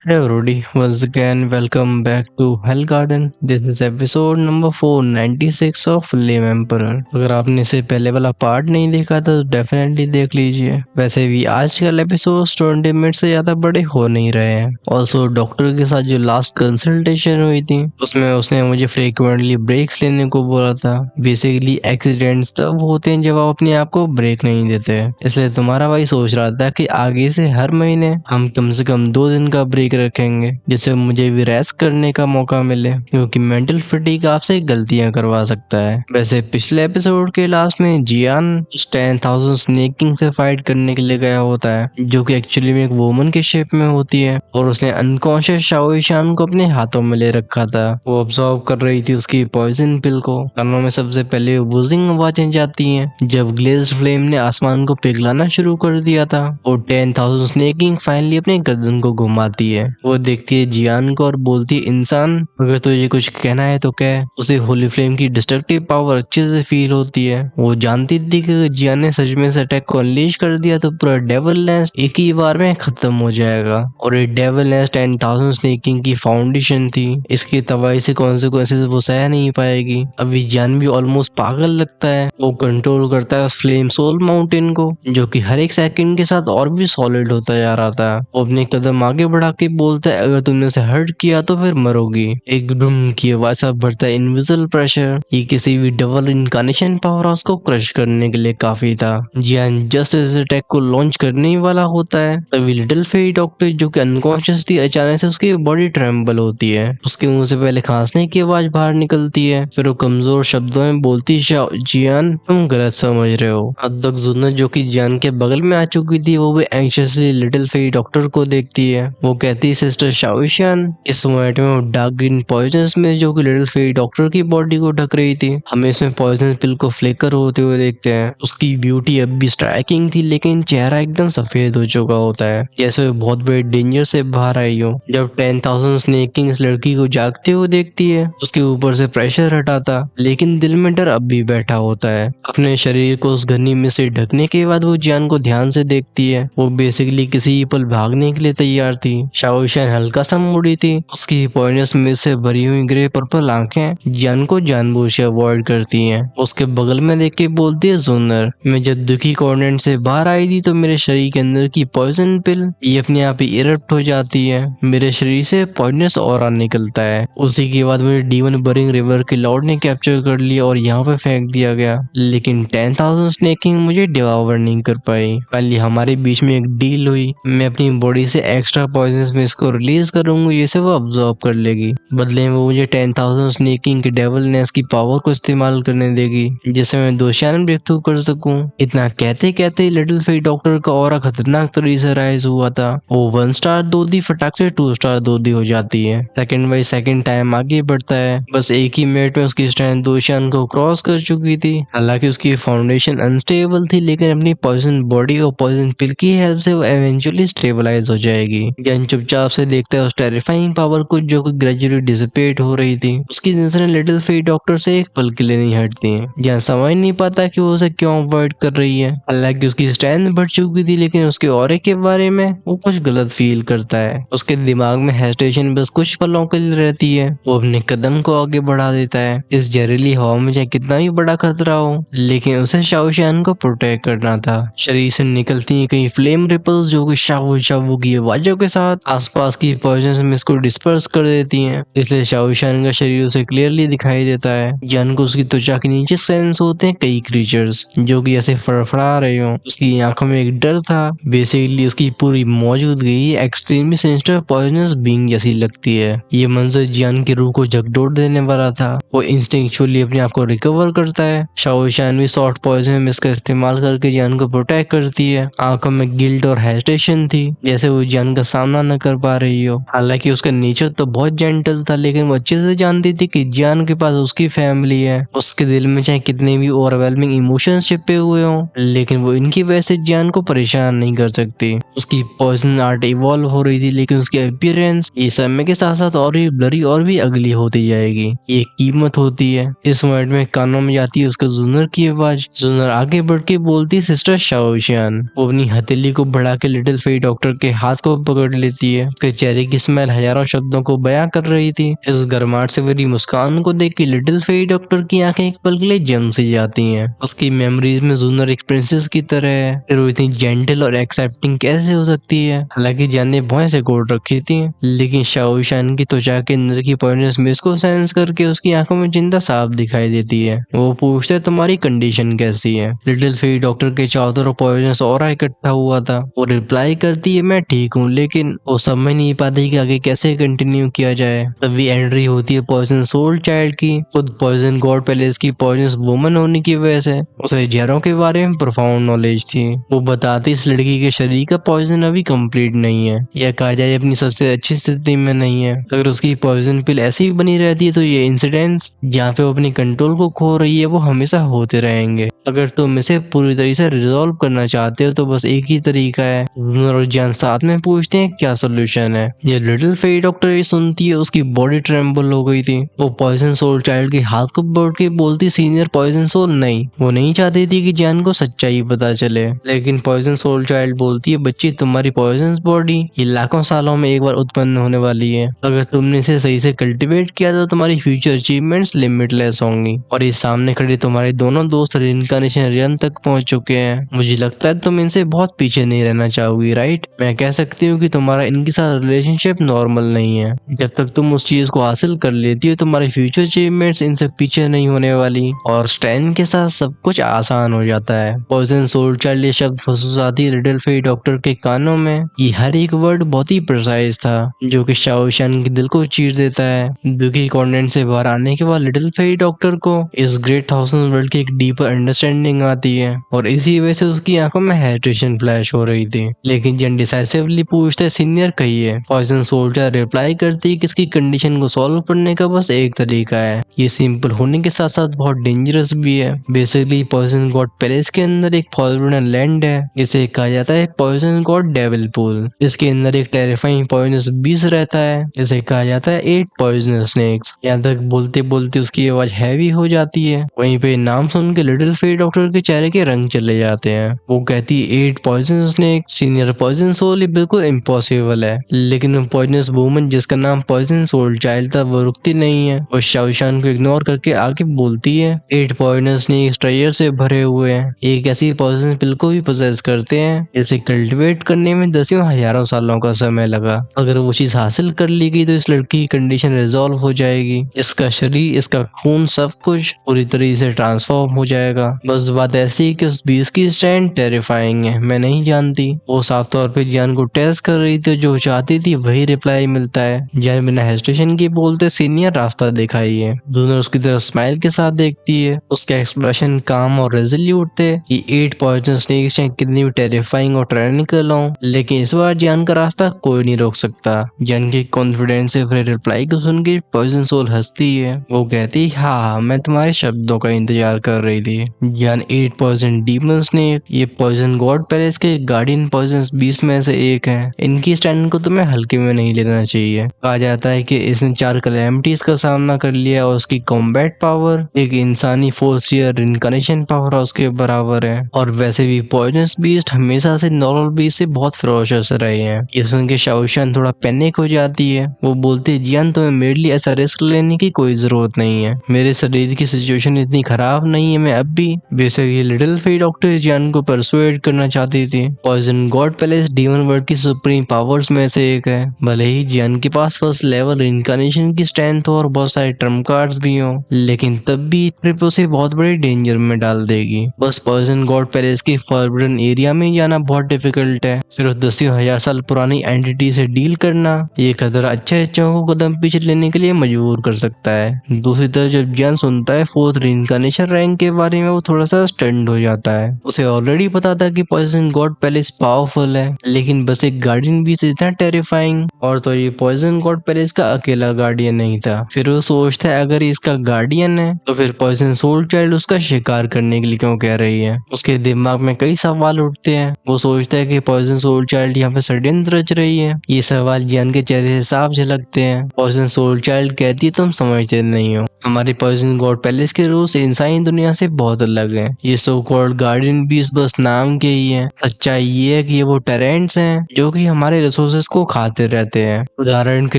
Hey everybody, once again welcome back to Hell Garden. This is episode number 496 of Flame Emperor. अगर आपने इसे पहले वाला part नहीं देखा तो डेफिनेटली देख लीजिए। वैसे भी आजकल एपिसोड 20 मिनट से ज्यादा बड़े हो नहीं रहे हैं। ऑल्सो डॉक्टर के साथ जो लास्ट कंसल्टेशन हुई थी उसमें उसने मुझे फ्रीक्वेंटली ब्रेक्स लेने को बोला था। बेसिकली एक्सीडेंट्स तब होते हैं जब आप अपने आप को ब्रेक नहीं देते। इसलिए तुम्हारा भाई सोच रहा था कि आगे से हर महीने हम कम से कम 2 दिन का ब्रेक रखेंगे जिससे मुझे भी रेस्ट करने का मौका मिले, क्योंकि मेंटल फटीग आपसे गलतियां करवा सकता है। वैसे पिछले एपिसोड के लास्ट में जियान उस 10,000 स्नेक किंग से फाइट करने के लिए गया होता है, जो कि एक्चुअली में एक वुमन के शेप में होती है, और उसने अनकॉन्शियस शाओ शान को अपने हाथों में ले रखा था। वो ऑब्जर्व कर रही थी उसकी पॉइजन पिल को। कानों में सबसे पहले वुजिंग आवाजें जाती हैं जब ग्लेज्ड फ्लेम ने आसमान को पिघलाना शुरू कर दिया था, और 10,000 स्नेकिंग फाइनली अपने गर्दन को घुमाती है। वो देखती है जियान को और बोलती है, इंसान अगर तुझे कुछ कहना है तो कह। उसे होली फ्लेम की डिस्ट्रक्टिव पावर अच्छे से फील होती है। वो जानती थी कि अगर जियान ने सच में इस अटैक को अनलीश कर दिया तो पूरा डेविल नेस्ट एक ही बार में खत्म हो जाएगा। और ये डेविल नेस्ट 10,000 स्नेकिंग की फाउंडेशन थी। इसकी तबाही से कॉन्सिक्वेंसेस वो सह नहीं पाएगी। अभी जियान भी ऑलमोस्ट पागल लगता है। वो कंट्रोल करता है उस फ्लेम सोल माउंटेन को, जो कि हर एक सेकंड के साथ और भी सॉलिड होता जा रहा था। वो अपने कदम आगे बढ़ा के बोलता है, अगर तुमने उसे हर्ट किया तो फिर मरोगी। एक डुम की आवाज सा बढ़ता है इनविजिबल प्रेशर। ये किसी भी डबल इनकार्नेशन पावर हाउस को क्रश करने के लिए काफी था। जियान जस्ट इस अटैक को लॉन्च करने ही वाला होता है तभी लिटिल फेरी डॉक्टर, जो कि अनकॉन्शियस थी, अचानक से उसकी बॉडी ट्रेम्बल होती है। उसके मुंह से पहले खांसने की आवाज बाहर निकलती है, फिर वो कमजोर शब्दों में बोलती, जियान तुम गलत समझ रहे हो। अब तक जुन्नत, जो कि जियान के बगल में आ चुकी थी, वो भी एंग्शियसली लिटिल फेरी डॉक्टर को देखती है। वो कहती है, सिस्टर शाओशियान। इस मोमेंट में वो डार्क ग्रीन पॉइजन में, जो कि लिटिल फेरी डॉक्टर की बॉडी को ढक रही थी, हमें इसमें पॉइजन पिल को फ्लिकर होते हुए देखते हैं। उसकी ब्यूटी अब भी स्ट्राइकिंग थी, लेकिन चेहरा एकदम सफेद हो चुका होता है, जैसे वो बहुत बड़े डेंजर से बाहर आई हो। जब 10,000 स्नेकिंग इस लड़की को जागते हुए देखती है, उसके ऊपर से प्रेशर हटाता, लेकिन दिल में डर अब भी बैठा होता है। अपने शरीर को उस घनी में से ढकने के बाद वो जियान को ध्यान से देखती है। वो बेसिकली किसी पल भागने के लिए तैयार थी। शाओशान हल्का सा मुड़ी थी। उसकी पॉइजनस में से भरी हुई ग्रे पर्पल आंखें जियान को जानबूझ के अवॉइड करती हैं। उसके बगल में देख के बोलती है, जूनर, मैं जब दुखी कॉर्नेट से बाहर आई थी तो मेरे शरीर के अंदर की पॉइजन पिल ये अपने आप ही इरप्ट हो जाती है। मेरे शरीर से पॉइजनस ऑरा निकलता है। उसी के बाद मुझे डीमन बरिंग रिवर के लॉर्ड ने कैप्चर कर लिया और यहाँ पे फेंक दिया गया, लेकिन 10,000 स्नेकिंग मुझे डिवावर नहीं कर पाई। पहले हमारे बीच में एक डील हुई, मैं अपनी बॉडी से एक्स्ट्रा पॉइजन में इसको रिलीज करूंगी, जिसे वो अब्सॉर्ब कर लेगी। बदले में वो मुझे 10,000 स्नेकिंग के डेविलनेस की पावर को इस्तेमाल करने देगी, जिससे मैं दोशान ब्रेक थ्रू कर सकूं। इतना कहते कहते लिटिल फेरी डॉक्टर का ऑरा खतरनाक तरीके से राइज हुआ था। वो 1 स्टार दोदी फटाक से 2 स्टार दोदी हो जाती है। सेकंड बाई सेकंड टाइम आगे बढ़ता है। बस एक ही मिनट में उसकी स्ट्रेंथ दोशान को क्रॉस कर चुकी थी। हालांकि उसकी फाउंडेशन अनस्टेबल थी, लेकिन अपनी पॉइजन बॉडी और पॉइजन पिल की हेल्प से वो एवेंचुअली स्टेबलाइज हो जाएगी। जैन चुपचाप से देखता है उस टेरिफाइंग पावर को, जो कि ग्रेजुअली डिसिपेट हो रही थी। उसकी नजरें लिटिल फेरी डॉक्टर से एक पल के लिए नहीं हटती हैं। जैन समझ नहीं पाता कि वो उसे क्यों अवॉइड कर रही है। हालांकि उसकी स्ट्रेंथ बढ़ चुकी थी, लेकिन उसके ऑरे के बारे में वो कुछ गलत फील करता है। उसके दिमाग में हेजिटेशन बस कुछ पलों के लिए रहती है। वो अपने कदम को आगे बढ़ा देता है। इस जहरीली हवा में चाहे कितना भी बड़ा खतरा हो, लेकिन उसे शाओशियान को प्रोटेक्ट करना था। शरीर से निकलती कई फ्लेम रिपल्स, जो कि शाओ शाओ की आवाजों के साथ आसपास की पॉइजन में इसको डिस्पर्स कर देती हैं। इसलिए शाओशियान का शरीर उसे क्लियरली दिखाई देता है। जान को उसकी त्वचा के नीचे सेंस होते हैं कई क्रीचर्स, जो कि ऐसे फड़फड़ा रहे हो। उसकी आंखों में एक डर था। बेसिकली उसकी पूरी मौजूदगी एक्सट्रीमली सेंसिटिव पॉइजनस बीइंग जैसी लगती है। ये मंजर जियान की रूह को झकझोर देने वाला था। वो इंस्टिंक्चुअली अपने आप को रिकवर करता है। शाओशियान भी सॉफ्ट पॉइजन में इसका इस्तेमाल करके जियान को प्रोटेक्ट करती है। आंखों में गिल्ट और हेजिटेशन थी, जैसे वो जियान का सामना न कर पा रही हो। हालांकि उसका नेचर तो बहुत जेंटल था, लेकिन वो अच्छे से जानती थी कि जियान के पास उसकी फैमिली है। उसके दिल में चाहे कितने भी ओवरवेलमिंग इमोशंस छिपे हुए हों, लेकिन वो इनकी वजह से जियान को परेशान नहीं कर सकती। उसकी पॉइजन आर्ट इवॉल्व हो रही थी, लेकिन उसकी अपीयरेंस ये समय के साथ साथ और भी ब्लरी और भी अगली होती जाएगी। ये कीमत होती है। इस मोमेंट में कानों में जाती है उसका जूनर की आवाज। जूनर आगे बढ़ के बोलती, सिस्टर शाओशियान। वो अपनी हथेली को बढ़ा के लिटिल फेरी डॉक्टर के हाथ को पकड़ लेती होती है। उसके चेहरे की स्मेल हजारों शब्दों को बयां कर रही थी। इस गर्माहट से भरी मुस्कान को देख के लिटिल फेरी डॉक्टर की आंखें एक पल के लिए जम सी जाती हैं। उसकी मेमोरीज में जूनर एक प्रिंसेस की तरह है, फिर वो इतनी जेंटल और एक्सेप्टिंग कैसे हो सकती है। हालांकि जान ने भौं से कोट रखी थी, लेकिन शाओशान की त्वचा के अंदर की पॉइजनस मिस्ट को सेंस करके उसकी आंखों में चिंता साफ दिखाई देती है। वो पूछते है तुम्हारी कंडीशन कैसी है। लिटिल फेरी डॉक्टर के चारों तरफ पॉइजनस ऑरा इकट्ठा हुआ था। वो रिप्लाई करती है मैं ठीक हूँ, लेकिन वो समझ नहीं पाती कि आगे कैसे कंटिन्यू किया जाए। तभी एंट्री होती है पॉइजन सोल चाइल्ड की। खुद पॉइजन गॉड पैलेस की पॉइजनस वुमन होने की वजह से उसे जहरों के बारे में प्रोफाउंड नॉलेज थी। वो बताती इस लड़की के शरीर का पॉइजन अभी कंप्लीट नहीं है, या कहा जाए अपनी सबसे अच्छी स्थिति में नहीं है। अगर उसकी पॉइजन पिल ऐसी ही बनी रहती है तो ये इंसिडेंट्स जहाँ पे वो अपनी कंट्रोल को खो रही है वो हमेशा होते रहेंगे। अगर तुम इसे पूरी तरीके से रिजॉल्व करना चाहते हो तो बस एक ही तरीका है। जूनर और जियान साथ में पूछते हैं क्या सोल्यूशन है। ये लिटिल फेरी डॉक्टर ये सुनती है, उसकी बॉडी ट्रेम्बल हो गई थी। वो पॉइजन सोल चाइल्ड के हाथ को पकड़ के बोलती सीनियर पॉइजन सोल नहीं। वो नहीं चाहती थी कि जियान को सच्चाई पता चले, लेकिन पॉइजन सोल चाइल्ड बोलती है बच्ची तुम्हारी पॉइजन बॉडी ये लाखों सालों में एक बार उत्पन्न होने वाली है। अगर तुमने इसे सही से कल्टीवेट किया तो तुम्हारी फ्यूचर अचीवमेंट्स लिमिटलेस होंगी। और ये सामने खड़े तुम्हारे दोनों दोस्त रिइंकार्नेशन रियम तक पहुंच चुके हैं। मुझे लगता है तुम इनसे बहुत पीछे नहीं रहना चाहोगी, राइट? मैं कह सकती हूँ कि तुम्हारा इनके साथ रिलेशनशिप नॉर्मल नहीं है। जब तक तुम उस चीज को हासिल कर लेती हो तुम्हारी फ्यूचर अचीवमेंट्स इनसे पीछे नहीं होने वाली, और स्ट्रेंथ के साथ सब कुछ आसान हो जाता है। पॉइजन सोल चाइल्ड ये शब्द फुसफुसाती लिटिल फेरी डॉक्टर के कानों में। ये हर एक वर्ड बहुत ही प्रिसाइज था, जो कि शाओशान के दिल को चीर देता है। दुखी कॉन्वेंट से बाहर आने के बाद लिटिल फेरी डॉक्टर को इस ग्रेट थाउजेंड वर्ल्ड की एक डीपर अंडरस्टैंडिंग आती है, और इसी वजह से उसकी आंखों में हेजिटेशन फ्लैश हो रही थी। लेकिन जन डिसाइसिवली पूछते सीनियर कहिए। पॉइजन सोल्जर रिप्लाई करती है कि इसकी कंडीशन को सॉल्व करने का बस एक तरीका है। ये सिंपल होने के साथ साथ बहुत डेंजरस भी है। बेसिकली पॉइजन गॉड पैलेस के अंदर एक फॉरबिडन लैंड है, जिसे कहा जाता है पॉइजन गॉड डेविल पूल। इसके अंदर एक टेरिफाइंग पॉइजनस बीस रहता है, जिसे कहा जाता है 8 पॉइजनस स्नेक्स। यहाँ तक बोलते बोलते उसकी आवाज हैवी हो जाती है। वहीं पे नाम सुन के लिटिल फेरी डॉक्टर के चेहरे के रंग चले जाते हैं। वो कहती है 8 poison snake senior poison soul, ये बिल्कुल इम्पॉसिबल है। लेकिन वो पॉइजनस वुमन जिसका नाम पॉइजन सोल चाइल्ड था वो रुकती नहीं है। वो शाओशान को इग्नोर करके आगे बोलती है 8 पॉइजनस स्नेक ट्रेजर से भरे हुए हैं। एक ऐसी पॉइजन पिल को भी पोजेस करते हैं जिसे कल्टिवेट करने में दसियों हजारों सालों का समय लगा। अगर वो चीज हासिल कर ली गई तो इस लड़की की कंडीशन रिजॉल्व हो जाएगी। इसका शरीर, इसका खून, सब कुछ पूरी तरीके से ट्रांसफॉर्म हो जाएगा। बस बात ऐसी है कि उस बीस की स्ट्रेंथ टेरिफाइंग है। मैं नहीं जानती। वो साफ तौर पे जान को टेस्ट कर रही थी, जो चाहती थी वही रिप्लाई मिलता है। जान बिना हेजिटेशन के बोलते सीनियर रास्ता दिखाइए। दोनों उसकी तरफ स्माइल के साथ देखती है। उसका एक्सप्रेशन काम और रेजोल्यूट थे। ये 8 पॉइजन स्नेक्स चाहे कितनी भी टेरिफाइंग और टायरेनिकल हो, लेकिन इस बार जान का रास्ता कोई नहीं रोक सकता। जान के कॉन्फिडेंस से भरे रिप्लाई को सुन के पॉइजन सोल हंसती है। वो कहती हाँ, मैं तुम्हारे शब्दों का इंतजार कर रही थी। जान 8 पॉइजन डीमन स्नेक, ये पॉइजन गॉड पैलेस के गार्डियन पॉइजन 20 में से एक है। इनकी स्टैंड को तुम्हें हल्के में नहीं लेना चाहिए। कहा जाता है कि इसने 4 कैलेमिटीज का सामना कर लिया और उसकी कॉम्बैट पावर एक इंसानी फोर्स या रिइंकार्नेशन पावर उसके बराबर है। और वैसे भी पॉइजनस बीस्ट हमेशा से नॉर्मल बीस्ट से बहुत फेरोशियस रहे हैं। ये सुन के शाओशान थोड़ा पैनिक हो जाती है। वो बोलती है जियान तुम्हें मेरे लिए ऐसा रिस्क लेने की कोई जरूरत नहीं है। मेरे शरीर की सिचुएशन इतनी खराब नहीं है। मैं अब भी बेशक ये लिटिल फेरी डॉक्टर जियान को परसुएड करना चाहती थी। Poison god palace demon world की सुप्रीम पावर्स में से एक है। भले ही जियान के पास फर्स्ट लेवल रिइंकार्नेशन की स्ट्रेंथ हो और बहुत सारे ट्रम्प कार्ड्स भी हो, लेकिन तब भी ट्रिप उसे बहुत बड़े डेंजर में डाल देगी। बस पॉइजन गॉड पैलेस के फॉरबिडन एरिया में जाना बहुत डिफिकल्ट है। सिर्फ 10,000 साल पुरानी एंटिटी से डील करना ये खतरा अच्छे अच्छों को कदम पीछे लेने के लिए मजबूर कर सकता है। दूसरी तरफ जब जियान सुनता है 4th रिइंकार्नेशन रैंक के बारे में, वो थोड़ा सा स्टन्ड हो जाता है। उसे ऑलरेडी पता था कि पॉइजन गॉड पैलेस पावरफुल है, लेकिन बस एक गार्डियन भी इतना टेरिफाइंग, और तो ये पॉइजन गॉड पैलेस का अकेला गार्डियन नहीं था। फिर वो सोचता है अगर इसका गार्डियन है तो फिर पॉइजन सोल चाइल्ड उसका शिकार करने के लिए क्यों कह रही है। उसके दिमाग में कई सवाल उठते हैं। वो सोचता है कि पॉइजन सोल चाइल्ड यहाँ पे षड्यंत्र रच रही है। ये सवाल जियान के चेहरे से साफ झलकते हैं। पॉइजन सोल चाइल्ड कहती है तुम समझते नहीं हो, हमारे पॉइजन गॉड पैलेस के रूल्स इंसानी दुनिया से बहुत अलग है। ये सो कॉल्ड गार्डियन बीस्ट बस नाम के ही है। सच्चाई ये है कि ये वो टेरेंट्स हैं जो कि हमारे रिसोर्सेज को खाते रहते हैं। उदाहरण के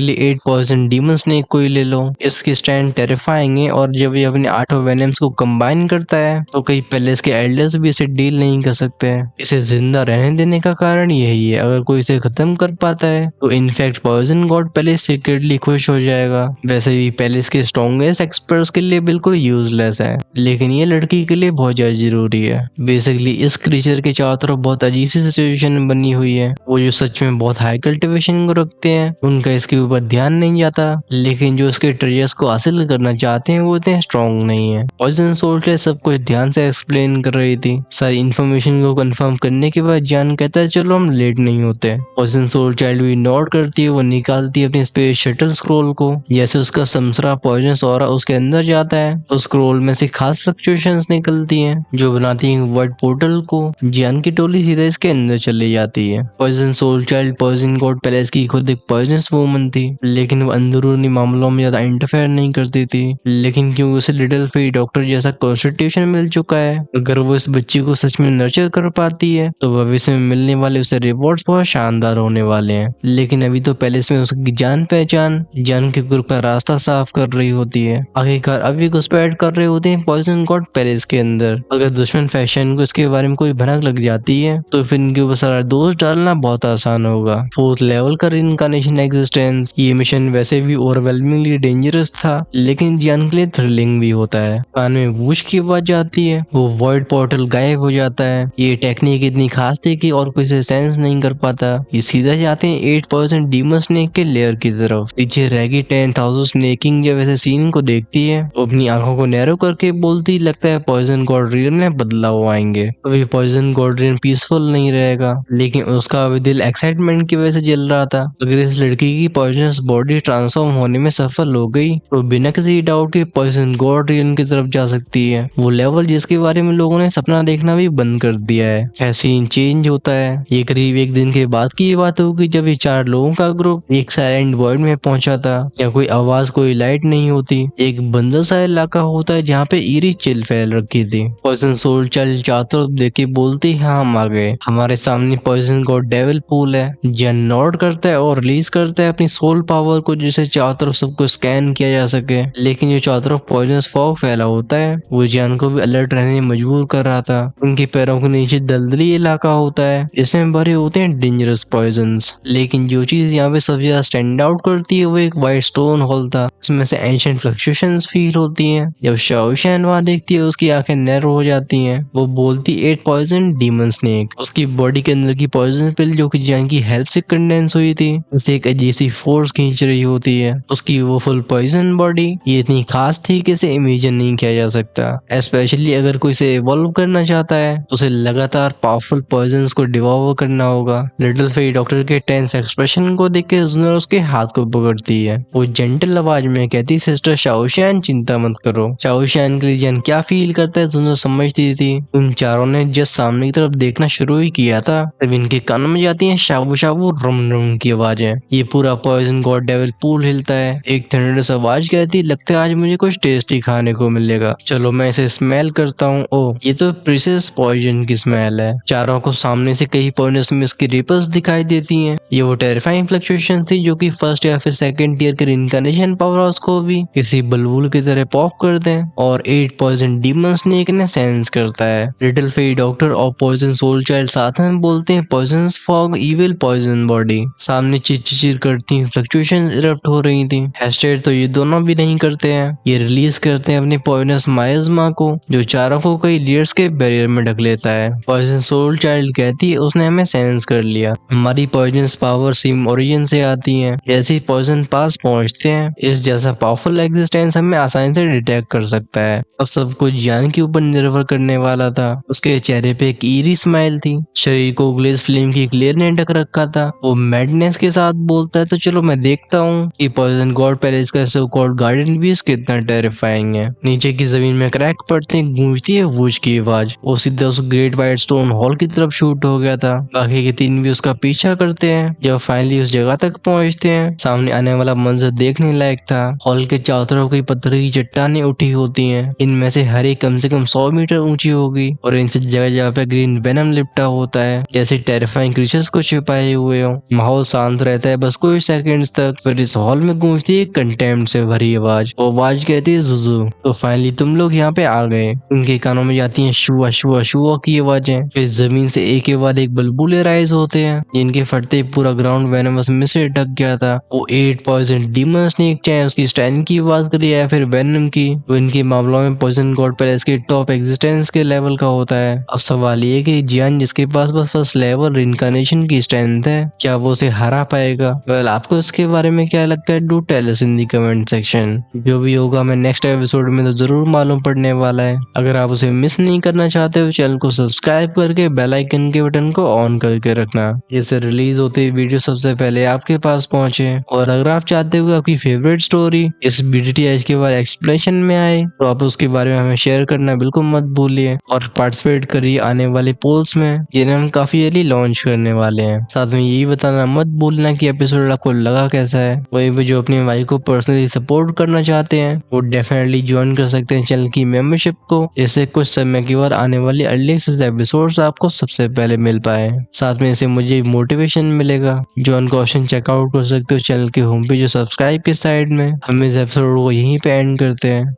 लिए 8 पॉइजन डीमन स्नेक को ही ले लो। इसकी स्ट्रेंथ टेरिफाइंग है और जब ये अपने 8 वेनम्स को कंबाइन करता है तो कई पैलेस के एल्डर्स भी इसे डील नहीं कर सकते। इसे जिंदा रहने देने का कारण यही है, अगर कोई इसे खत्म कर पाता है तो in fact poison god palace secretly खुश हो जाएगा। वैसे भी पैलेस के स्ट्रॉन्गेस्ट एक्सपर्ट्स के लिए बिल्कुल यूजलेस है, लेकिन ये लड़की के लिए बहुत ज्यादा जरूरी है। बेसिकली इस क्रीचर के चारों तरफ बहुत अजीब सी सिचुएशन बनी हुई है। वो जो सच में बहुत हाई कल्टिवेशन को रखते हैं उनका इसके ऊपर ध्यान नहीं जाता, लेकिन जो इसके ट्रेजर्स को हासिल करना चाहते हैं वो इतने स्ट्रॉन्ग नहीं है। पॉइजन सोल्जर सब कुछ ध्यान से एक्सप्लेन कर रही थी। सारी इन्फॉर्मेशन को कंफर्म करने के बाद जान कहता है चलो हम लेट नहीं होते। पॉइजन सोल चाइल्ड भी नोट करती है, वो निकालती है अपनी स्पेस शटल स्क्रोल को। जैसे उसका समसरा पॉइजन ऑरा उसके अंदर जाता है तो स्क्रोल में से खास फ्लक्चुएशंस निकलती हैं जो बनाती हैं वर्ड पोर्टल को। जियान की टोली सीधा इसके अंदर चली जाती है। Poison soul child poison god palace की खुद एक पॉइजनस वुमन थी, लेकिन वो अंदरूनी मामलों में ज्यादा इंटरफेयर नहीं करती थी। लेकिन क्योंकि उसे लिटिल फेरी डॉक्टर जैसा कॉन्स्टिट्यूशन मिल चुका है, अगर वो इस बच्ची को सच में नर्चर कर पाती है तो भविष्य में मिलने वाले उसे रिवॉर्ड्स बहुत शानदार होने वाले हैं। लेकिन अभी तो पैलेस में उसकी जान पहचान जान के ग्रुप का रास्ता साफ कर रही होती है। आखिरकार अभी घुसपैठ कर रहे होते हैं पॉइजन गॉड पैलेस के अंदर। अगर दुश्मन फैशन को इसके बारे में कोई भनक लग जाती है तो फिर इनके ऊपर सारा दोष डालना बहुत आसान होगा। 4th लेवल का रिइंकार्नेशन एग्जिस्टेंस, ये मिशन वैसे भी ओवरवेलमिंगली डेंजरस था, लेकिन जियान के लिए थ्रिलिंग भी होता है। कान में वूश की आवाज आती है, वो वॉइड पोर्टल गायब हो जाता है। ये टेक्निक इतनी खास थी कि और कोई इसे सेंस नहीं कर पाता। ये सीधा जाते हैं 8% डीमन स्नेक के लेयर की तरफ। पीछे रह 10,000 स्नेकिंग जब ऐसे सीन को देखती है तो अपनी आंखों को नैरो करके बोलती लगता है पॉइजन गॉड्रियन में बदलाव आएंगे। अभी पॉइजन गॉड्रियन पीसफुल नहीं रहेगा, लेकिन उसका अभी दिल एक्साइटमेंट की वजह से जल रहा था। अगर इस लड़की की पॉइजनस बॉडी ट्रांसफॉर्म होने में सफल हो गई तो बिना किसी डाउट के पॉइजन गॉड्रियन की तरफ जा सकती है, वो लेवल जिसके बारे में लोगों ने सपना देखना भी बंद कर दिया है। ऐसा सीन चेंज होता है। ये करीब एक दिन के बाद की बात होगी जब ये 4 लोगों का ग्रुप एक साइलेंट वर्ल्ड में पहुंचा था। या कोई आवाज कोई लाइट नहीं होती, एक बंजर सा इलाका होता है जहाँ पे ईरी चिल फैल रखी थी। पॉइजन सोल चाइल्ड चारों तरफ देख के बोलती हाँ हम आ गए, हमारे सामने पॉइजन गॉड डेविल पूल है। जन नॉट करता है और रिलीज करता है अपनी सोल पावर को जिसे चारों तरफ सबको स्कैन किया जा सके। लेकिन जो चारों तरफ पॉइजनस फॉग फैला होता है वो जन को भी अलर्ट रहने मजबूर कर रहा था। उनके पैरों के नीचे दलदली इलाका होता है जिसमें भरे होते हैं डेंजरस पॉइजन्स। लेकिन जो चीज यहाँ पे सबसे ज्यादा स्टैंड आउट करती है वो एक वाइट स्टोन हॉल था। इसमें से एंशिएंट फ्लक्चुएशंस फील होती हैं। जब शाओशैन वहां देखती है उसकी आंखें नैरो हो जाती हैं। वो बोलती 8 पॉइजन डीमन स्नेक। उसकी बॉडी के अंदर की पॉइजन पिल जो कि जैन की हेल्प से कंडेंस हुई थी उसे एक अजीब सी फोर्स खींच रही होती है। उसकी वो फुल पॉइजन बॉडी ये इतनी खास थी कि इसे इमेजिन नहीं किया जा सकता। स्पेशली अगर कोई इसे इवॉल्व करना चाहता है तो उसे लगातार पावरफुल पॉइजन्स को डिवॉल्व करना होगा। लिटिल फेरी डॉक्टर के टेंस एक्सप्रेशन को देख के जुनर उसके हाथ को पकड़ती है। वो जेंटल आवाज में कहती सिस्टर शाओशैन चिंता मत करो। शाओशैन के लिए जैन क्या फील करता है जुनर समझती थी। उन चारों ने जस्ट सामने की तरफ देखना शुरू ही किया था तब इनके कानों में जाती है शाबू शाबू रम रम की आवाजें। ये पूरा पॉइजन गॉड डेविल पूल हिलता है। एक थंडरस आवाज कहती लगता है आज मुझे कुछ टेस्टी खाने को मिलेगा, चलो मैं इसे स्मेल करता हूँ। ओ ये तो प्रीसियस पॉइजन की स्मेल है। चारों को सामने से कई पॉइजनस में इसकी रिपल्स दिखाई देती हैं। ये वो टेरिफाइंग फ्लक्चुएशन थी जो कि फर्स्ट या फिर सेकंड टीयर के रिइंकार्नेशन पावर हाउस को भी किसी बलबुल की तरह पॉप कर दें। और 8 पॉइजन डीमन स्नेक ने सेंस करता है। लिटिल फेरी डॉक्टर और पॉइजन सोल चाइल्ड साथ में बोलते हैं poison fog evil poison body. सामने चिर करती फ्लक्चुएशन इरप्ट हो रही थी। हैशटैग तो ये दोनों भी नहीं करते हैं। ये रिलीज करते हैं अपने पॉइजनस माइजमा को जो चारों को कई लीडर्स के बैरियर में ढक लेता है। पॉइजन सोल चाइल्ड कहती है उसने हमें सेंस कर लिया, हमारी पॉइजनस पावर सेम ओरिजिन से आती है। जैसे ही पॉइजन पास पहुंचते हैं इस जैसा पावरफुल एग्जिस्टेंस हमें आसानी से डिटेक्ट कर सकता है। अब सब कुछ ज्ञान के ऊपर निर्भर करने वाला था। उसके चेहरे पे एक ईरी स्माइल थी, शरीर को ग्लेज फ्लेम की ग्लेयर ने ढक रखा था। वो मैडनेस के साथ बोलता है तो चलो मैं देखता हूँ कि पॉइजन गॉड पैलेस का सो कॉल्ड गार्डन बीस्ट कितना टेरिफाइंग है। नीचे की जमीन में क्रैक पड़ते गूंजती है वूज की आवाज। वो सीधा उस ग्रेट वाइट स्टोन हॉल की तरफ शूट हो गया था। बाकी के 3 भी उसका पीछा करते हैं। जब फाइनली उस जगह तक पहुंचते हैं सामने आने वाला मंजर देखने लायक था। हॉल के चारों तरफ कई पत्थर की चट्टानें उठी होती हैं। इनमें से हर एक कम से कम 100 मीटर ऊंची होगी और इनसे जगह जगह पे ग्रीन वेनम लिपटा होता है जैसे टेरिफाइंग क्रीचर्स को छिपाए हुए हुए हो। माहौल शांत रहता है बस कुछ सेकंड्स तक, फिर इस हॉल में गूंजती है कंटेम्प्ट से भरी आवाज। वो आवाज कहती है जुजू। तो फाइनली तुम लोग यहाँ पे आ गए। उनके कानों में जाती है शुआ शुआ शुआ की आवाजें। फिर जमीन से एक के बाद एक बुलबुले राइज होते हैं, जिनके फटते ही पूरा ग्राउंड वेनमस में से ढक गया था। वो 8 पॉइजन डीमन स्नेक, चाहे उसकी स्ट्रेंथ की बात करिए या फिर वेनम की, तो इनके मामलों में पॉइजन गॉड पैलेस के टॉप एग्जिस्टेंस के लेवल का होता है। अब सवाल ये कि जियान जिसके पास बस फर्स्ट लेवल रिनकार्नेशन की स्ट्रेंथ है, क्या वो उसे हरा पाएगा? वेल, आपको इसके बारे में क्या लगता है? Do tell us in the comment section. जो भी होगा मैं नेक्स्ट एपिसोड में तो जरूर मालूम पड़ने वाला है। अगर आप उसे मिस नहीं करना चाहते हो, चैनल को सब्सक्राइब करके बेल आइकन के बटन को ऑन करके रखना, जिससे रिलीज होते ही वीडियो सबसे पहले आपके पास पहुंचे। और अगर आप चाहते हो कि आपकी फेवरेट स्टोरी इस BDTH के बाद एक्सप्लेनेशन में आए, तो आप उसके बारे में हमें शेयर करना बिल्कुल मत भूलिए और पार्टिसिपेट करिए आने वाले पोल्स में, जिन्हें हम काफी जल्दी लॉन्च करने वाले हैं। साथ में यही बताना मत भूलना कि एपिसोड आपको लगा कैसा है। वहीं पे जो अपने भाई को पर्सनली सपोर्ट करना चाहते हैं, वो डेफिनेटली ज्वाइन कर सकते हैं चैनल की मेंबरशिप को, जिससे कुछ समय के बाद आने वाली अर्ली एक्सेस एपिसोड्स आपको सबसे पहले मिल पाए। साथ में इसे मुझे मोटिवेशन मिलेगा। ज्वाइन का ऑप्शन चेकआउट कर सकते हो चैनल के होम पेज और सब्सक्राइब के साइड में। हम इस एपिसोड को यहीं पे एंड करते हैं।